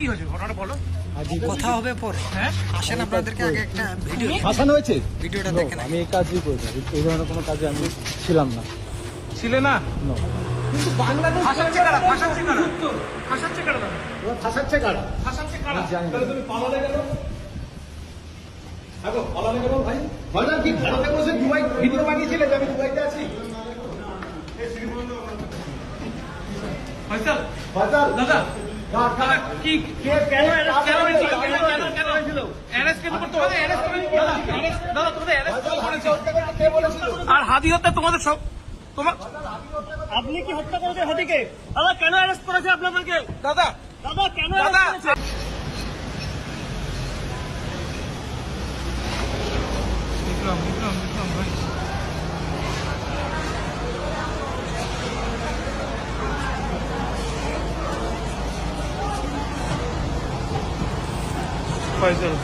কি হয়েছে ঘটনাটা বলো। কথা হবে পরে। হ্যাঁ আসেন আপনাদেরকে আগে একটা ভিডিও ফাঁসানো হয়েছে। ভিডিওটা দেখেন। আমি এই কাজই করি, এই ধরনের কোনো কাজে আমি ছিলাম না। ছিলে না No. কিন্তু বাংলাদেশ ফাঁসাচ্ছে কারা ফাঁসাচ্ছে কারা ফাঁসাচ্ছে কারা দাদা ওরা ফাঁসাচ্ছে কারা? ফাঁসাচ্ছে কারা জানি না। তাহলে তুমি পালালে কেন আগো পালালে কেন ভাই ভাবলাম কি ভারতে বসে দুবাই ভিডিও বানিয়েছিলে যে আমি দুবাইতে আছি। ফয়সাল ফাঁসাল দাদা কার দাদা কি কে কেন কেন হয়েছিল কেন হয়েছিল অ্যারেস্ট কেন করতে হবে অ্যারেস্ট করে দাদা তোমাদের অ্যারেস্ট করেছে কে বলেছিল? আর হাদি হত্যা তোমাদের সব তোমার আপনি কি হত্যা করেছেন হাতিকে? দাদা কেন অ্যারেস্ট করেছে আপনাদেরকে? দাদা দাদা কেন দাদা অ্যারেস্ট করেছে? বিক্রম বিক্রম বিক্রম ভাই ফয়সাল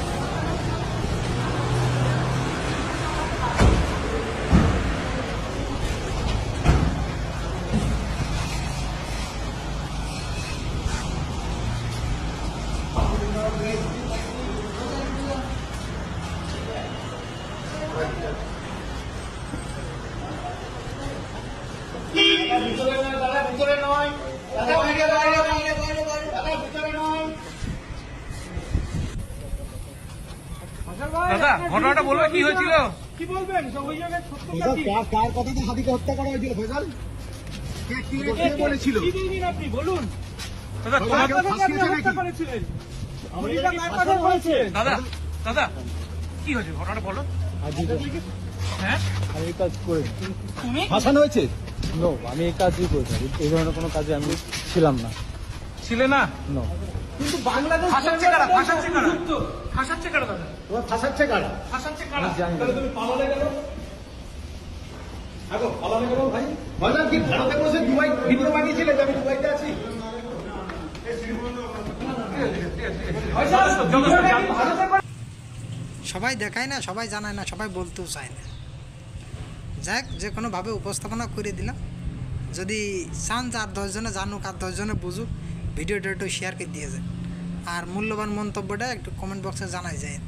ভিতরে নয় দাদা, বাইরে বাইরে বাইরে বাইরে বাইরে দাদা, ভিতরে নয়। দাদা ঘটনাটা বলবে কি হয়েছিল কি বলবেন সব ওই জায়গায় সত্যটা দাদা, কি? কার কথাতে হাতিকে হত্যা করা হয়েছিল ফয়সাল? কে বলেছিল? কি বলবেন আপনি বলুন। দাদা দাদা, তোমার কেউ আপনাদেরকে আপনি ফাঁসিয়েছে হত্যা নাকি? করেছিলেন। আমাদের পুলিশরা কার কথা বলছে? দাদা দাদা কি হয়েছে ঘটনাটা বলো হ্যাঁ আমি এই কাজ করি। তুমি ফাঁসানো হয়েছে? নো, আমি এই কাজই করি, এই ধরনের কোনো কাজে আমি ছিলাম না। ছিলে না নো। কিন্তু বাংলাদেশ ফাঁসাচ্ছে কারা ফাঁসাচ্ছে কারা ফাঁসাচ্ছে কারা দাদা ওরা ফাঁসাচ্ছে কারা? ফাঁসাচ্ছে কারা জানি না। তাহলে তুমি পালালে কেন আগো পালালে কেন ভাই ভাবলাম কি ভারতে বসে দুবাই ভিডিও বানিয়েছিলে যে আমি দুবাইতে আছি। সবাই দেখায় না, সবাই জানায় না, সবাই বলতেও চায় না। যাক, যে কোনোভাবে উপস্থাপনা করে দিলাম। যদি চান যে আর 10 জনে জানুক, আর 10 জনে বুঝুক, ভিডিওটা একটু শেয়ার করে দিয়ে যায়। আর মূল্যবান মন্তব্যটা একটু কমেন্ট বক্সে জানাই যায়।